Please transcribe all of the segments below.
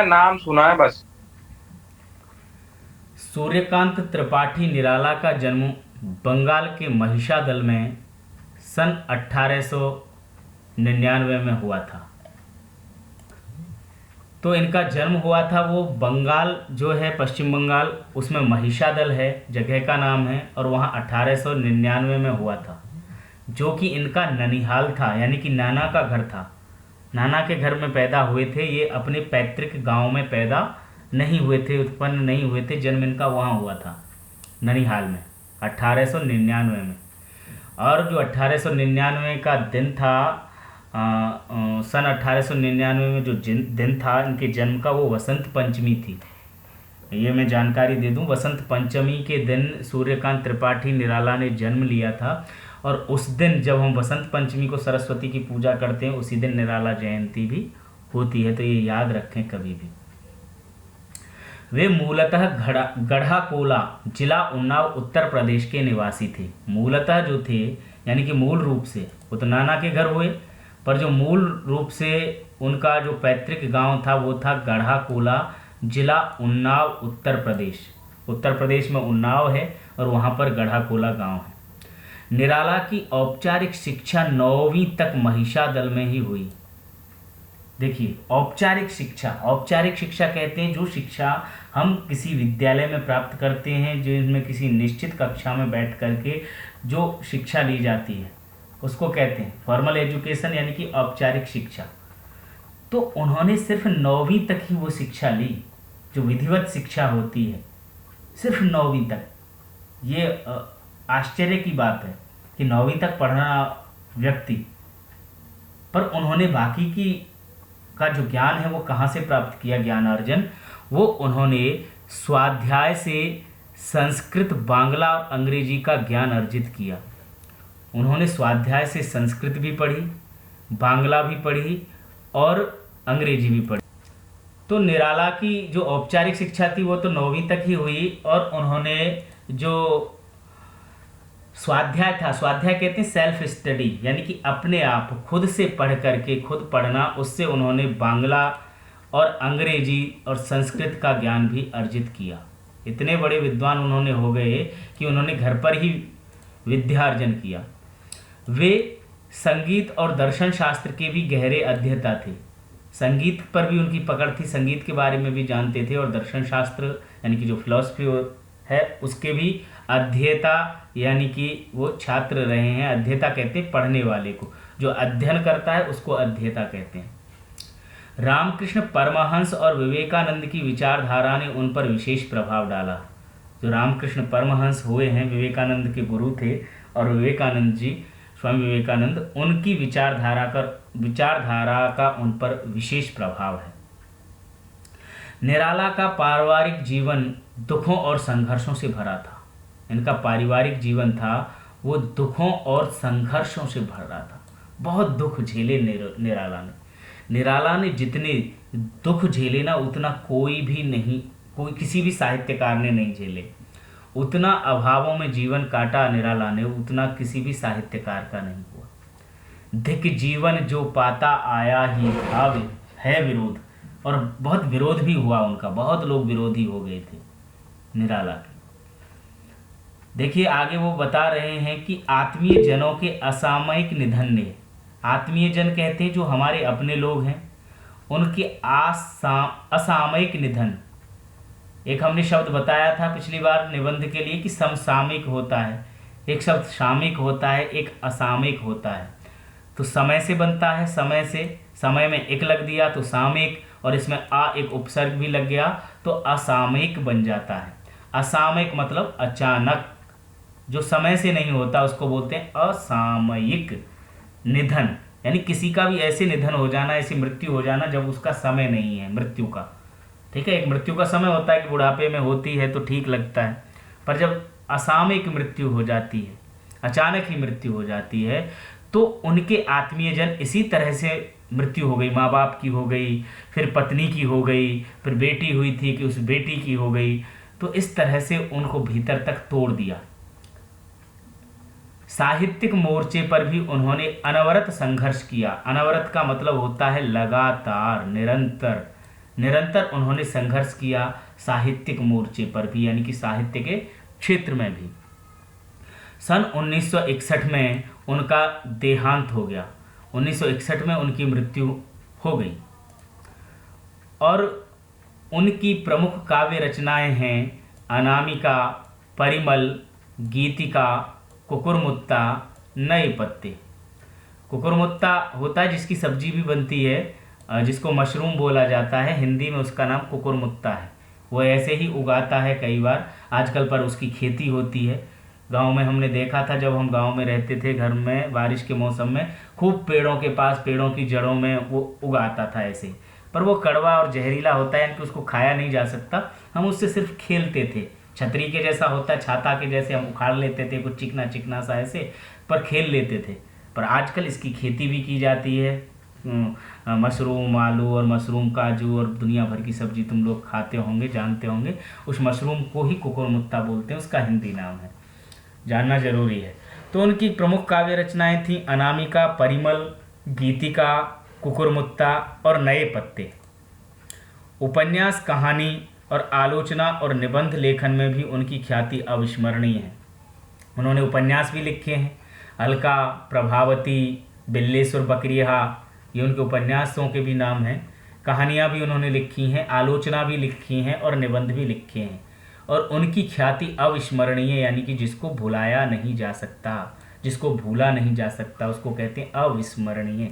नाम सुना है बस। सूर्यकांत त्रिपाठी निराला का जन्म बंगाल के महिषादल में सन 1899 में हुआ था। तो इनका जन्म हुआ था वो बंगाल जो है पश्चिम बंगाल, उसमें महिषादल है, जगह का नाम है, और वहाँ 1899 में हुआ था। जो कि इनका ननिहाल था, यानी कि नाना का घर था। नाना के घर में पैदा हुए थे ये, अपने पैतृक गांव में पैदा नहीं हुए थे, उत्पन्न नहीं हुए थे। जन्म इनका वहाँ हुआ था, ननिहाल में, 1899 में। और जो 1899 का दिन था, सन 1899 में जो दिन था इनके जन्म का, वो वसंत पंचमी थी। ये मैं जानकारी दे दूं, वसंत पंचमी के दिन सूर्यकांत त्रिपाठी निराला ने जन्म लिया था। और उस दिन जब हम वसंत पंचमी को सरस्वती की पूजा करते हैं, उसी दिन निराला जयंती भी होती है, तो ये याद रखें कभी भी। वे मूलतः गढ़ा कोला, जिला उन्नाव, उत्तर प्रदेश के निवासी थे। मूलतः जो थे, यानी कि मूल रूप से, वो तो नाना के घर हुए, पर जो मूल रूप से उनका जो पैतृक गांव था वो था गढ़ा कोला, जिला उन्नाव, उत्तर प्रदेश। उत्तर प्रदेश में उन्नाव है और वहाँ पर गढ़ा कोला गांव है। निराला की औपचारिक शिक्षा 9वीं तक महिषादल में ही हुई। देखिए, औपचारिक शिक्षा कहते हैं जो शिक्षा हम किसी विद्यालय में प्राप्त करते हैं, जिसमें किसी निश्चित कक्षा में बैठ करके जो शिक्षा ली जाती है उसको कहते हैं फॉर्मल एजुकेशन, यानी कि औपचारिक शिक्षा। तो उन्होंने सिर्फ 9वीं तक ही वो शिक्षा ली, जो विधिवत शिक्षा होती है, सिर्फ 9वीं तक। ये आश्चर्य की बात है कि 9वीं तक पढ़ना व्यक्ति, पर उन्होंने बाकी की का जो ज्ञान है वो कहाँ से प्राप्त किया, ज्ञान अर्जन, वो उन्होंने स्वाध्याय से संस्कृत, बांग्ला और अंग्रेजी का ज्ञान अर्जित किया। उन्होंने स्वाध्याय से संस्कृत भी पढ़ी, बांग्ला भी पढ़ी और अंग्रेजी भी पढ़ी। तो निराला की जो औपचारिक शिक्षा थी वो तो 9वीं तक ही हुई, और उन्होंने जो स्वाध्याय था, स्वाध्याय कहते हैं सेल्फ स्टडी, यानी कि अपने आप खुद से पढ़ करके, खुद पढ़ना, उससे उन्होंने बांग्ला और अंग्रेजी और संस्कृत का ज्ञान भी अर्जित किया। इतने बड़े विद्वान उन्होंने हो गए कि उन्होंने घर पर ही विद्यार्जन किया। वे संगीत और दर्शन शास्त्र के भी गहरे अध्येता थे। संगीत पर भी उनकी पकड़ थी, संगीत के बारे में भी जानते थे, और दर्शन शास्त्र यानी कि जो फिलॉसफी है उसके भी अध्येता, यानी कि वो छात्र रहे हैं। अध्येता कहते हैं पढ़ने वाले को, जो अध्ययन करता है उसको अध्येता कहते हैं। रामकृष्ण परमहंस और विवेकानंद की विचारधारा ने उन पर विशेष प्रभाव डाला। जो रामकृष्ण परमहंस हुए हैं, विवेकानंद के गुरु थे, और विवेकानंद जी, स्वामी विवेकानंद, उनकी विचारधारा का उन पर विशेष प्रभाव है। निराला का पारिवारिक जीवन दुखों और संघर्षों से भरा था। इनका पारिवारिक जीवन था वो दुखों और संघर्षों से भरा था। बहुत दुख झेले निराला ने जितने दुख झेले ना, उतना कोई भी नहीं, कोई किसी भी साहित्यकार ने नहीं झेले। उतना अभावों में जीवन काटा निराला ने, उतना किसी भी साहित्यकार का नहीं हुआ। धिक जीवन जो पाता आया ही था है विरोध, और बहुत विरोध भी हुआ उनका, बहुत लोग विरोधी हो गए थे निराला के। देखिए आगे वो बता रहे हैं कि आत्मीय जनों के असामयिक निधन ने, आत्मीय जन कहते हैं जो हमारे अपने लोग हैं, उनके असामयिक निधन, एक हमने शब्द बताया था पिछली बार निबंध के लिए कि समसामयिक होता है, एक शब्द सामयिक होता है, एक असामयिक होता है। तो समय से बनता है, समय से, समय में एक लग दिया तो सामयिक, और इसमें आ एक उपसर्ग भी लग गया तो असामयिक बन जाता है। असामयिक मतलब अचानक, जो समय से नहीं होता उसको बोलते हैं असामयिक निधन। यानी किसी का भी ऐसे निधन हो जाना, ऐसी मृत्यु हो जाना जब उसका समय नहीं है मृत्यु का। ठीक है, एक मृत्यु का समय होता है कि बुढ़ापे में होती है तो ठीक लगता है, पर जब असामयिक मृत्यु हो जाती है, अचानक ही मृत्यु हो जाती है, तो उनके आत्मीयजन इसी तरह से मृत्यु हो गई, माँ बाप की हो गई, फिर पत्नी की हो गई, फिर बेटी हुई थी कि उस बेटी की हो गई, तो इस तरह से उनको भीतर तक तोड़ दिया। साहित्यिक मोर्चे पर भी उन्होंने अनवरत संघर्ष किया। अनवरत का मतलब होता है लगातार, निरंतर, निरंतर उन्होंने संघर्ष किया साहित्यिक मोर्चे पर भी, यानी कि साहित्य के क्षेत्र में भी। सन 1961 में उनका देहांत हो गया, 1961 में उनकी मृत्यु हो गई। और उनकी प्रमुख काव्य रचनाएं हैं अनामिका, परिमल, गीतिका, कुकुरमुत्ता, नए पत्ते। कुकुरमुत्ता होता है जिसकी सब्जी भी बनती है, जिसको मशरूम बोला जाता है, हिंदी में उसका नाम कुकुरमुत्ता है। वो ऐसे ही उगाता है कई बार, आजकल पर उसकी खेती होती है। गांव में हमने देखा था, जब हम गांव में रहते थे, घर में बारिश के मौसम में खूब पेड़ों के पास, पेड़ों की जड़ों में वो उगाता था ऐसे। पर वो कड़वा और जहरीला होता है, यानी कि उसको खाया नहीं जा सकता। हम उससे सिर्फ खेलते थे, छतरी के जैसा होता है, छाता के जैसे हम उखाड़ लेते थे, कुछ चिकना चिकना सा ऐसे, पर खेल लेते थे। पर आजकल इसकी खेती भी की जाती है। मशरूम आलू और मशरूम काजू और दुनिया भर की सब्जी तुम लोग खाते होंगे, जानते होंगे। उस मशरूम को ही कुकुरमुत्ता बोलते हैं, उसका हिंदी नाम है, जानना जरूरी है। तो उनकी प्रमुख काव्य रचनाएं थीं अनामिका, परिमल, गीतिका, कुकुरमुत्ता और नए पत्ते। उपन्यास, कहानी और आलोचना और निबंध लेखन में भी उनकी ख्याति अविस्मरणीय है। उन्होंने उपन्यास भी लिखे हैं, अलका, प्रभावती, बिल्लेश्वर बकरिया, ये उनके उपन्यासों के भी नाम हैं। कहानियाँ भी उन्होंने लिखी हैं, आलोचना भी लिखी हैं और निबंध भी लिखे हैं। और उनकी ख्याति अविस्मरणीय, यानी कि जिसको भुलाया नहीं जा सकता, जिसको भूला नहीं जा सकता, उसको कहते हैं अविस्मरणीय।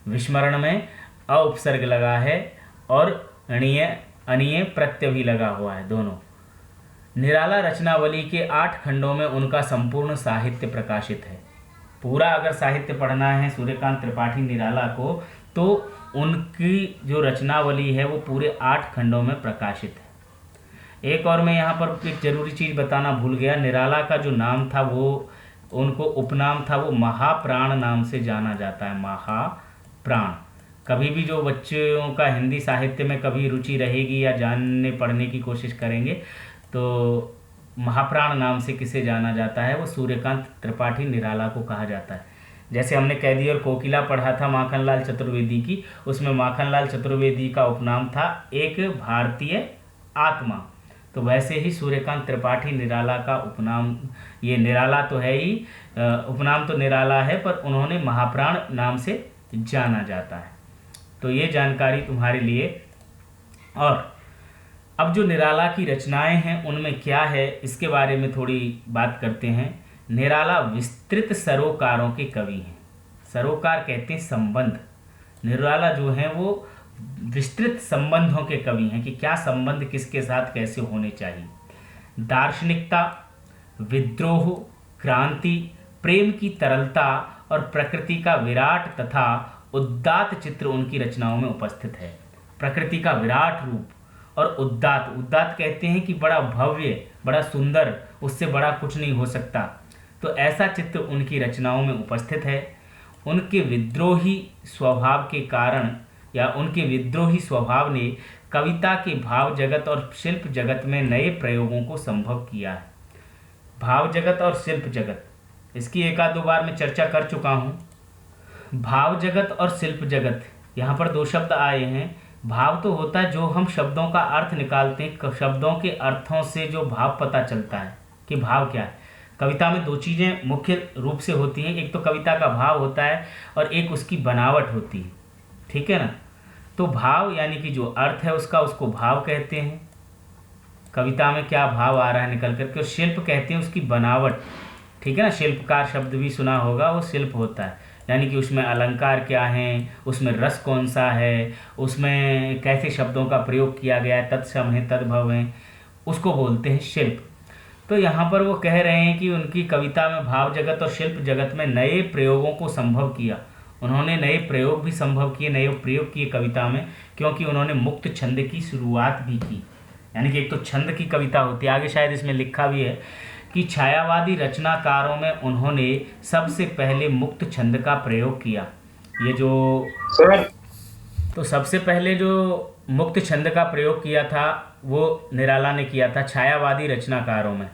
विस्मरण में अ उपसर्ग लगा है और अणीय प्रत्यय भी लगा हुआ है, दोनों। निराला रचनावली के 8 खंडों में उनका संपूर्ण साहित्य प्रकाशित है। पूरा अगर साहित्य पढ़ना है सूर्यकांत त्रिपाठी निराला को, तो उनकी जो रचनावली है वो पूरे 8 खंडों में प्रकाशित है। एक और मैं यहाँ पर एक जरूरी चीज़ बताना भूल गया, निराला का जो नाम था वो, उनको उपनाम था, वो महाप्राण नाम से जाना जाता है, महाप्राण। कभी भी जो बच्चों का हिंदी साहित्य में कभी रुचि रहेगी या जानने पढ़ने की कोशिश करेंगे, तो महाप्राण नाम से किसे जाना जाता है, वो सूर्यकांत त्रिपाठी निराला को कहा जाता है। जैसे हमने कैदी और कोकिला पढ़ा था माखनलाल चतुर्वेदी की, उसमें माखनलाल चतुर्वेदी का उपनाम था एक भारतीय आत्मा, तो वैसे ही सूर्यकांत त्रिपाठी निराला का उपनाम, ये निराला तो है ही, उपनाम तो निराला है, पर उन्होंने महाप्राण नाम से जाना जाता है। तो ये जानकारी तुम्हारे लिए। और अब जो निराला की रचनाएं हैं उनमें क्या है, इसके बारे में थोड़ी बात करते हैं। निराला विस्तृत सरोकारों के कवि हैं। सरोकार कहते हैं संबंध। निराला जो हैं वो विस्तृत संबंधों के कवि हैं कि क्या संबंध किसके साथ कैसे होने चाहिए। दार्शनिकता, विद्रोह, क्रांति, प्रेम की तरलता और प्रकृति का विराट तथा उदात्त चित्र उनकी रचनाओं में उपस्थित है। प्रकृति का विराट रूप और उदात्त, उदात्त कहते हैं कि बड़ा भव्य, बड़ा सुंदर, उससे बड़ा कुछ नहीं हो सकता, तो ऐसा चित्र उनकी रचनाओं में उपस्थित है। उनके विद्रोही स्वभाव के कारण, या उनके विद्रोही स्वभाव ने कविता के भाव जगत और शिल्प जगत में नए प्रयोगों को संभव किया है। भाव जगत और शिल्प जगत, इसकी एक आध दो बार मैं चर्चा कर चुका हूँ। भाव जगत और शिल्प जगत, यहाँ पर 2 शब्द आए हैं। भाव तो होता है जो हम शब्दों का अर्थ निकालते हैं, शब्दों के अर्थों से जो भाव पता चलता है कि भाव क्या है। कविता में 2 चीज़ें मुख्य रूप से होती हैं, एक तो कविता का भाव होता है और एक उसकी बनावट होती है, ठीक है ना। तो भाव यानी कि जो अर्थ है उसका, उसको भाव कहते हैं, कविता में क्या भाव आ रहा है निकल करके। और शिल्प कहते हैं उसकी बनावट, ठीक है ना। शिल्पकार शब्द भी सुना होगा, वो शिल्प होता है, यानी कि उसमें अलंकार क्या हैं, उसमें रस कौन सा है, उसमें कैसे शब्दों का प्रयोग किया गया है, तत्सम है, तद्भव है, उसको बोलते हैं शिल्प। तो यहाँ पर वो कह रहे हैं कि उनकी कविता में भाव जगत और शिल्प जगत में नए प्रयोगों को संभव किया। उन्होंने नए प्रयोग भी संभव किए, नए प्रयोग किए कविता में, क्योंकि उन्होंने मुक्त छंद की शुरुआत भी की। यानी कि एक तो छंद की कविता होती है, आगे शायद इसमें लिखा भी है कि छायावादी रचनाकारों में उन्होंने सबसे पहले मुक्त छंद का प्रयोग किया। ये जो तो सबसे पहले जो मुक्त छंद का प्रयोग किया था वो निराला ने किया था छायावादी रचनाकारों में।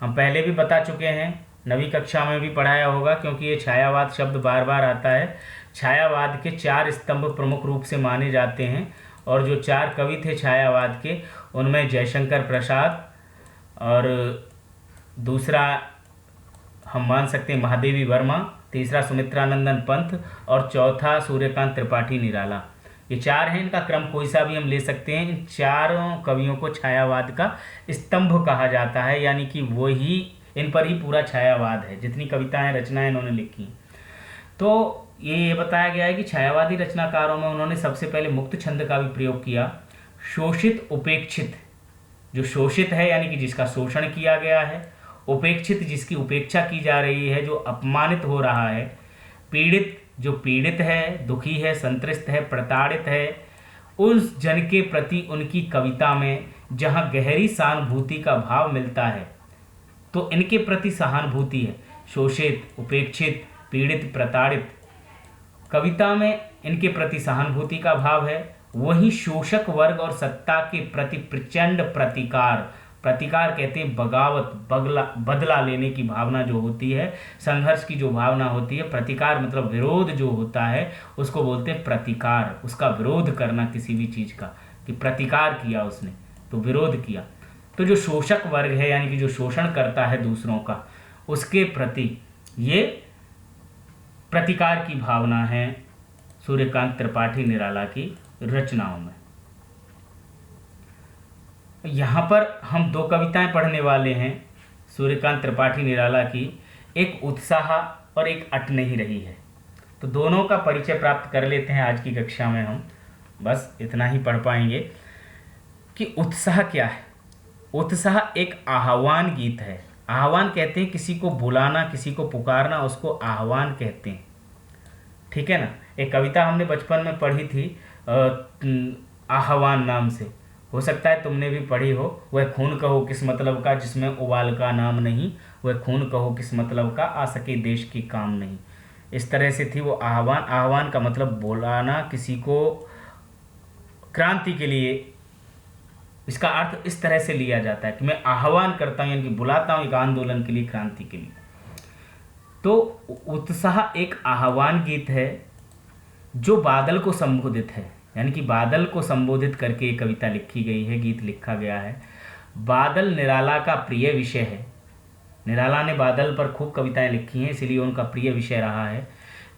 हम पहले भी बता चुके हैं, 9वीं कक्षा में भी पढ़ाया होगा, क्योंकि ये छायावाद शब्द बार बार आता है। छायावाद के 4 स्तंभ प्रमुख रूप से माने जाते हैं, और जो 4 कवि थे छायावाद के, उनमें जयशंकर प्रसाद, और दूसरा हम मान सकते हैं महादेवी वर्मा, तीसरा सुमित्रानंदन पंत, और चौथा सूर्यकांत त्रिपाठी निराला। ये 4 हैं, इनका क्रम कोई सा भी हम ले सकते हैं। इन चारों कवियों को छायावाद का स्तंभ कहा जाता है, यानी कि वही, इन पर ही पूरा छायावाद है, जितनी कविताएं रचनाएं इन्होंने लिखी। तो ये बताया गया है कि छायावादी रचनाकारों में उन्होंने सबसे पहले मुक्त छंद का भी प्रयोग किया। शोषित उपेक्षित, जो शोषित है यानी कि जिसका शोषण किया गया है, उपेक्षित जिसकी उपेक्षा की जा रही है, जो अपमानित हो रहा है, पीड़ित जो पीड़ित है, दुखी है, संतृष्ट है, प्रताड़ित है, उस जन के प्रति उनकी कविता में जहाँ गहरी सहानुभूति का भाव मिलता है, तो इनके प्रति सहानुभूति है। शोषित, उपेक्षित, पीड़ित, प्रताड़ित, कविता में इनके प्रति सहानुभूति का भाव है। वहीं शोषक वर्ग और सत्ता के प्रति प्रचंड प्रतिकार, प्रतिकार कहते हैं बगावत, बदला लेने की भावना जो होती है, संघर्ष की जो भावना होती है। प्रतिकार मतलब विरोध जो होता है, उसको बोलते हैं प्रतिकार। उसका विरोध करना किसी भी चीज़ का, कि प्रतिकार किया उसने, तो विरोध किया। तो जो शोषक वर्ग है यानी कि जो शोषण करता है दूसरों का, उसके प्रति ये प्रतिकार की भावना है सूर्यकांत त्रिपाठी निराला की रचनाओं में। यहाँ पर हम 2 कविताएं पढ़ने वाले हैं सूर्यकांत त्रिपाठी निराला की, एक उत्साह और एक अट नहीं रही है। तो दोनों का परिचय प्राप्त कर लेते हैं आज की कक्षा में। हम बस इतना ही पढ़ पाएंगे कि उत्साह क्या है। उत्साह एक आह्वान गीत है। आह्वान कहते हैं किसी को बुलाना, किसी को पुकारना, उसको आह्वान कहते हैं। ठीक है ना। एक कविता हमने बचपन में पढ़ी थी आह्वान नाम से, हो सकता है तुमने भी पढ़ी हो। वह खून कहो किस मतलब का जिसमें उबाल का नाम नहीं, वह खून कहो किस मतलब का आ सके देश की काम नहीं। इस तरह से थी वो आह्वान। आह्वान का मतलब बुलाना, किसी को क्रांति के लिए। इसका अर्थ इस तरह से लिया जाता है कि मैं आह्वान करता हूँ, यानी कि बुलाता हूँ एक आंदोलन के लिए, क्रांति के लिए। तो उत्साह एक आह्वान गीत है जो बादल को संबोधित है, यानी कि बादल को संबोधित करके ये कविता लिखी गई है, गीत लिखा गया है। बादल निराला का प्रिय विषय है। निराला ने बादल पर खूब कविताएं लिखी हैं, इसलिए उनका प्रिय विषय रहा है।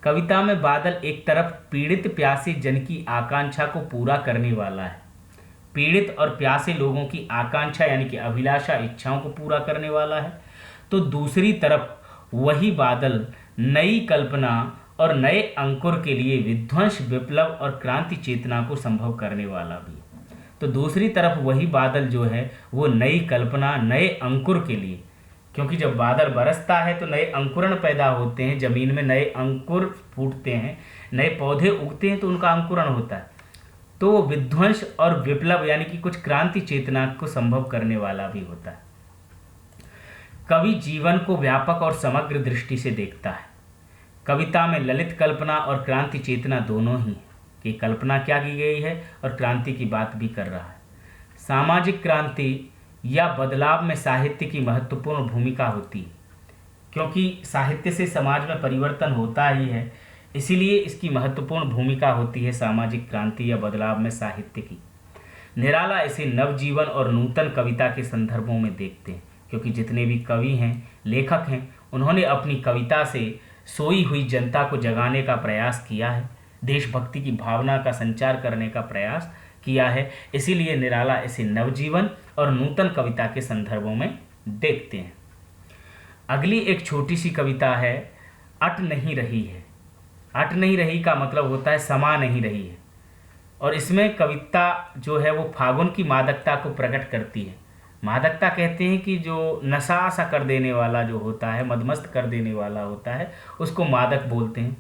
कविता में बादल एक तरफ पीड़ित प्यासे जन की आकांक्षा को पूरा करने वाला है, पीड़ित और प्यासे लोगों की आकांक्षा यानी कि अभिलाषा, इच्छाओं को पूरा करने वाला है। तो दूसरी तरफ वही बादल नई कल्पना और नए अंकुर के लिए विध्वंस, विप्लव और क्रांति चेतना को संभव करने वाला भी। तो दूसरी तरफ वही बादल जो है वो नई कल्पना, नए अंकुर के लिए, क्योंकि जब बादल बरसता है तो नए अंकुरण पैदा होते हैं, जमीन में नए अंकुर फूटते हैं, नए पौधे उगते हैं, तो उनका अंकुरण होता है। तो वो विध्वंस और विप्लव यानी कि कुछ क्रांति चेतना को संभव करने वाला भी होता है। कवि जीवन को व्यापक और समग्र दृष्टि से देखता है। कविता में ललित कल्पना और क्रांति चेतना दोनों ही है, कि कल्पना क्या की गई है और क्रांति की बात भी कर रहा है। सामाजिक क्रांति या बदलाव में साहित्य की महत्वपूर्ण भूमिका होती है, क्योंकि साहित्य से समाज में परिवर्तन होता ही है, इसीलिए इसकी महत्वपूर्ण भूमिका होती है सामाजिक क्रांति या बदलाव में साहित्य की। निराला इसे नवजीवन और नूतन कविता के संदर्भों में देखते हैं, क्योंकि जितने भी कवि हैं, लेखक हैं, उन्होंने अपनी कविता से सोई हुई जनता को जगाने का प्रयास किया है, देशभक्ति की भावना का संचार करने का प्रयास किया है। इसीलिए निराला इसे नवजीवन और नूतन कविता के संदर्भों में देखते हैं। अगली एक छोटी सी कविता है, अट नहीं रही है। अट नहीं रही का मतलब होता है समा नहीं रही है, और इसमें कविता जो है वो फागुन की मादकता को प्रकट करती है। मादकता कहते हैं कि जो नशा सा कर देने वाला जो होता है, मदमस्त कर देने वाला होता है, उसको मादक बोलते हैं।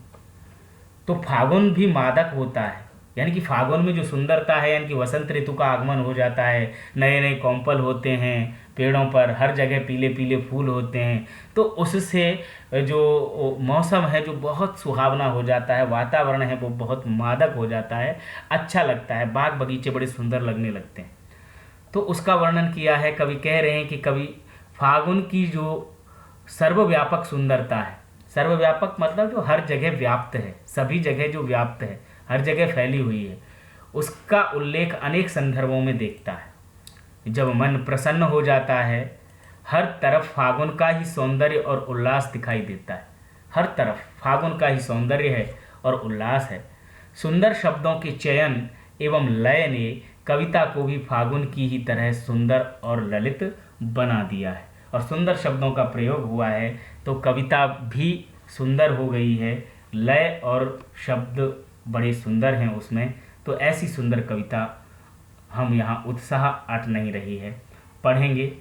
तो फागुन भी मादक होता है, यानी कि फागुन में जो सुंदरता है, यानी कि वसंत ऋतु का आगमन हो जाता है, नए नए कोंपल होते हैं पेड़ों पर, हर जगह पीले पीले फूल होते हैं, तो उससे जो मौसम है जो बहुत सुहावना हो जाता है, वातावरण है वो बहुत मादक हो जाता है, अच्छा लगता है, बाग बगीचे बड़े सुंदर लगने लगते हैं। तो उसका वर्णन किया है। कवि कह रहे हैं कि कवि फागुन की जो सर्वव्यापक सुंदरता है, सर्वव्यापक मतलब जो हर जगह व्याप्त है, सभी जगह जो व्याप्त है, हर जगह फैली हुई है, उसका उल्लेख अनेक संदर्भों में देखता है। जब मन प्रसन्न हो जाता है, हर तरफ फागुन का ही सौंदर्य और उल्लास दिखाई देता है। हर तरफ फागुन का ही सौंदर्य है और उल्लास है। सुंदर शब्दों के चयन एवं लय ने कविता को भी फागुन की ही तरह सुंदर और ललित बना दिया है, और सुंदर शब्दों का प्रयोग हुआ है तो कविता भी सुंदर हो गई है। लय और शब्द बड़े सुंदर हैं उसमें, तो ऐसी सुंदर कविता हम यहाँ उत्साह अट नहीं रही है। पढ़ेंगे